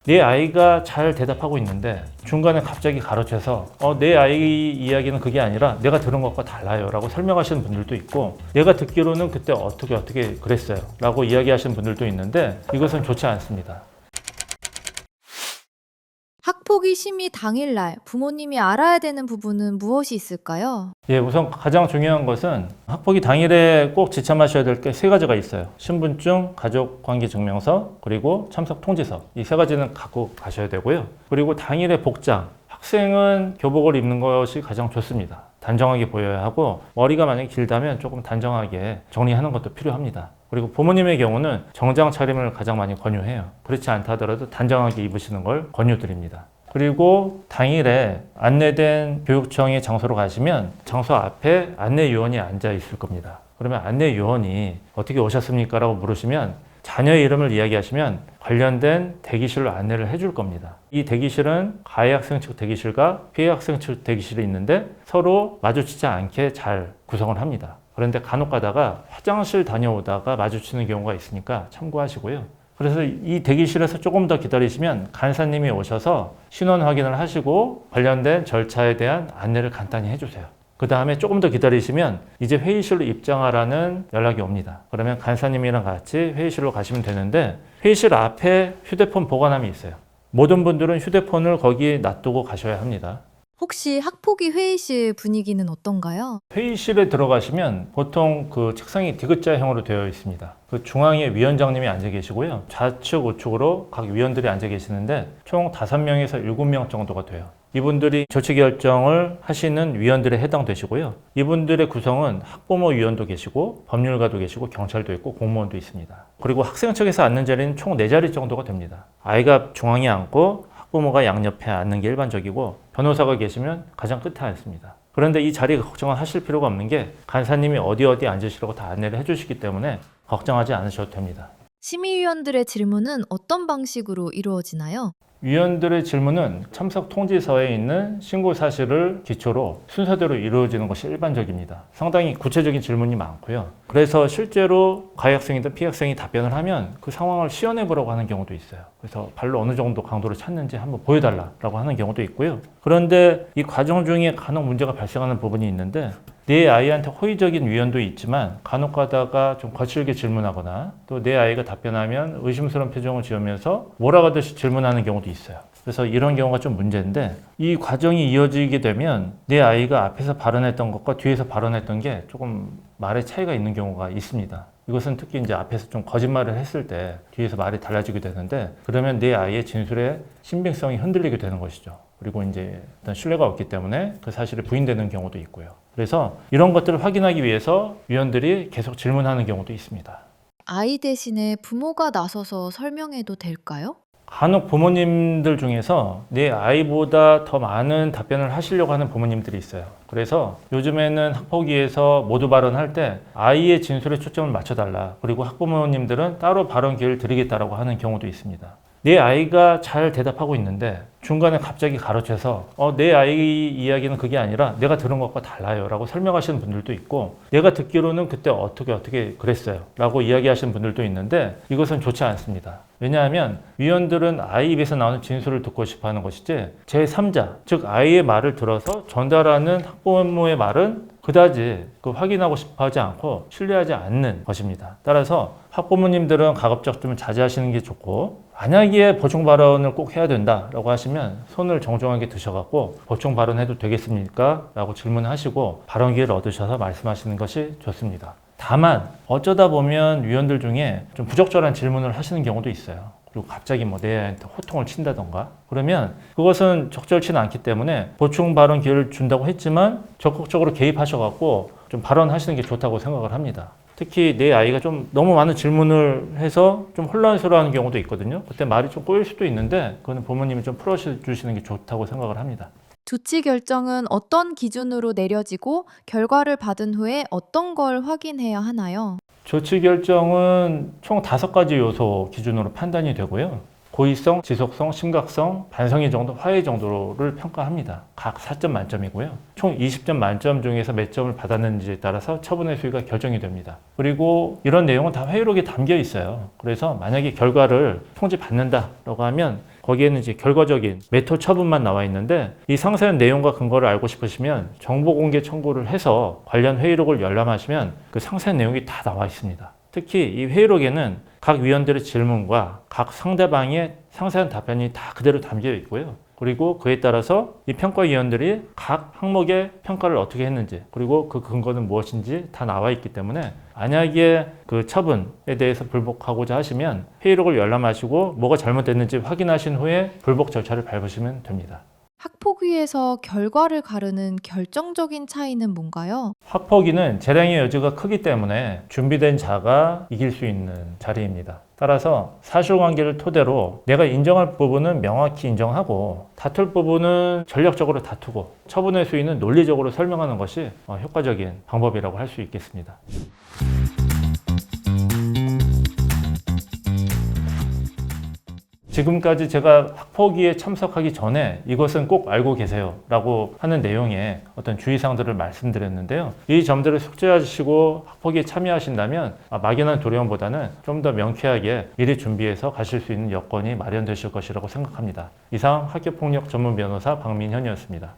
내 아이가 잘 대답하고 있는데 중간에 갑자기 가로채서 내 아이 이야기는 그게 아니라 내가 들은 것과 달라요 라고 설명하시는 분들도 있고, 내가 듣기로는 그때 어떻게 그랬어요 라고 이야기하시는 분들도 있는데 이것은 좋지 않습니다. 학폭위 심의 당일날 부모님이 알아야 되는 부분은 무엇이 있을까요? 예, 우선 가장 중요한 것은 학폭위 당일에 꼭 지참하셔야 될 게 세 가지가 있어요. 신분증, 가족관계증명서, 그리고 참석 통지서. 이 세 가지는 갖고 가셔야 되고요. 그리고 당일에 복장. 학생은 교복을 입는 것이 가장 좋습니다. 단정하게 보여야 하고, 머리가 만약에 길다면 조금 단정하게 정리하는 것도 필요합니다. 그리고 부모님의 경우는 정장 차림을 가장 많이 권유해요. 그렇지 않다 하더라도 단정하게 입으시는 걸 권유드립니다. 그리고 당일에 안내된 교육청의 장소로 가시면 장소 앞에 안내요원이 앉아 있을 겁니다. 그러면 안내요원이 어떻게 오셨습니까? 라고 물으시면 자녀의 이름을 이야기하시면 관련된 대기실로 안내를 해줄 겁니다. 이 대기실은 가해 학생 측 대기실과 피해 학생 측 대기실이 있는데 서로 마주치지 않게 잘 구성을 합니다. 그런데 간혹 가다가 화장실 다녀오다가 마주치는 경우가 있으니까 참고하시고요. 그래서 이 대기실에서 조금 더 기다리시면 간사님이 오셔서 신원 확인을 하시고 관련된 절차에 대한 안내를 간단히 해주세요. 그 다음에 조금 더 기다리시면 이제 회의실로 입장하라는 연락이 옵니다. 그러면 간사님이랑 같이 회의실로 가시면 되는데, 회의실 앞에 휴대폰 보관함이 있어요. 모든 분들은 휴대폰을 거기에 놔두고 가셔야 합니다. 혹시 학폭위 회의실 분위기는 어떤가요? 회의실에 들어가시면 보통 그 책상이 디귿자형으로 되어 있습니다. 그 중앙에 위원장님이 앉아 계시고요. 좌측, 우측으로 각 위원들이 앉아 계시는데 총 5명에서 7명 정도가 돼요. 이분들이 조치 결정을 하시는 위원들에 해당되시고요. 이분들의 구성은 학부모 위원도 계시고 법률가도 계시고 경찰도 있고 공무원도 있습니다. 그리고 학생 측에서 앉는 자리는 총 4자리 정도가 됩니다. 아이가 중앙에 앉고 학부모가 양옆에 앉는 게 일반적이고, 변호사가 계시면 가장 끝에 앉습니다. 그런데 이 자리에 걱정을 하실 필요가 없는 게 간사님이 어디 앉으시라고 다 안내를 해주시기 때문에 걱정하지 않으셔도 됩니다. 심의위원들의 질문은 어떤 방식으로 이루어지나요? 위원들의 질문은 참석 통지서에 있는 신고 사실을 기초로 순서대로 이루어지는 것이 일반적입니다. 상당히 구체적인 질문이 많고요. 그래서 실제로 가해 학생이든 피해 학생이 답변을 하면 그 상황을 시연해 보라고 하는 경우도 있어요. 그래서 발로 어느 정도 강도를 찼는지 한번 보여달라고 하는 경우도 있고요. 그런데 이 과정 중에 간혹 문제가 발생하는 부분이 있는데, 내 아이한테 호의적인 위원도 있지만 간혹 가다가 좀 거칠게 질문하거나 또 내 아이가 답변하면 의심스러운 표정을 지으면서 몰아가듯이 질문하는 경우도 있어요. 그래서 이런 경우가 좀 문제인데, 이 과정이 이어지게 되면 내 아이가 앞에서 발언했던 것과 뒤에서 발언했던 게 조금 말의 차이가 있는 경우가 있습니다. 이것은 특히 이제 앞에서 좀 거짓말을 했을 때 뒤에서 말이 달라지게 되는데, 그러면 내 아이의 진술의 신빙성이 흔들리게 되는 것이죠. 그리고 이제 어떤 신뢰가 없기 때문에 그 사실이 부인되는 경우도 있고요. 그래서 이런 것들을 확인하기 위해서 위원들이 계속 질문하는 경우도 있습니다. 아이 대신에 부모가 나서서 설명해도 될까요? 간혹 부모님들 중에서 내 아이보다 더 많은 답변을 하시려고 하는 부모님들이 있어요. 그래서 요즘에는 학폭위에서 모두 발언할 때 아이의 진술에 초점을 맞춰달라, 그리고 학부모님들은 따로 발언 기회를 드리겠다라고 하는 경우도 있습니다. 내 아이가 잘 대답하고 있는데 중간에 갑자기 가로채서 내 아이 이야기는 그게 아니라 내가 들은 것과 달라요 라고 설명하시는 분들도 있고, 내가 듣기로는 그때 어떻게 그랬어요 라고 이야기하시는 분들도 있는데 이것은 좋지 않습니다. 왜냐하면 위원들은 아이 입에서 나오는 진술을 듣고 싶어 하는 것이지, 제3자, 즉 아이의 말을 들어서 전달하는 학부모의 말은 그다지 확인하고 싶어 하지 않고 신뢰하지 않는 것입니다. 따라서 학부모님들은 가급적 좀 자제하시는 게 좋고, 만약에 보충 발언을 꼭 해야 된다라고 하시면 손을 정중하게 드셔갖고 보충 발언해도 되겠습니까? 라고 질문하시고 발언 기회를 얻으셔서 말씀하시는 것이 좋습니다. 다만 어쩌다 보면 위원들 중에 좀 부적절한 질문을 하시는 경우도 있어요. 그리고 갑자기 내 애한테 호통을 친다던가, 그러면 그것은 적절치는 않기 때문에 보충 발언 기회를 준다고 했지만 적극적으로 개입하셔갖고 좀 발언하시는 게 좋다고 생각을 합니다. 특히 내 아이가 좀 너무 많은 질문을 해서 좀 혼란스러워하는 경우도 있거든요. 그때 말이 좀 꼬일 수도 있는데 그거는 부모님이 좀 풀어주시는 게 좋다고 생각을 합니다. 조치 결정은 어떤 기준으로 내려지고 결과를 받은 후에 어떤 걸 확인해야 하나요? 조치 결정은 총 5가지 요소 기준으로 판단이 되고요. 고의성, 지속성, 심각성, 반성의 정도, 화해 정도를 평가합니다. 각 4점 만점이고요. 총 20점 만점 중에서 몇 점을 받았는지에 따라서 처분의 수위가 결정이 됩니다. 그리고 이런 내용은 다 회의록에 담겨 있어요. 그래서 만약에 결과를 통지받는다라고 하면 거기에는 이제 결과적인 메토 처분만 나와 있는데 이 상세한 내용과 근거를 알고 싶으시면 정보 공개 청구를 해서 관련 회의록을 열람하시면 그 상세한 내용이 다 나와 있습니다. 특히 이 회의록에는 각 위원들의 질문과 각 상대방의 상세한 답변이 다 그대로 담겨 있고요. 그리고 그에 따라서 이 평가위원들이 각 항목의 평가를 어떻게 했는지 그리고 그 근거는 무엇인지 다 나와 있기 때문에 만약에 그 처분에 대해서 불복하고자 하시면 회의록을 열람하시고 뭐가 잘못됐는지 확인하신 후에 불복 절차를 밟으시면 됩니다. 학폭위에서 결과를 가르는 결정적인 차이는 뭔가요? 학폭위는 재량의 여지가 크기 때문에 준비된 자가 이길 수 있는 자리입니다. 따라서 사실관계를 토대로 내가 인정할 부분은 명확히 인정하고 다툴 부분은 전략적으로 다투고 처분의 수위는 논리적으로 설명하는 것이 효과적인 방법이라고 할 수 있겠습니다. 지금까지 제가 학폭위에 참석하기 전에 이것은 꼭 알고 계세요 라고 하는 내용의 어떤 주의사항들을 말씀드렸는데요. 이 점들을 숙지하시고 학폭위에 참여하신다면 막연한 두려움보다는 좀 더 명쾌하게 미리 준비해서 가실 수 있는 여건이 마련되실 것이라고 생각합니다. 이상 학교폭력 전문 변호사 박민현이었습니다.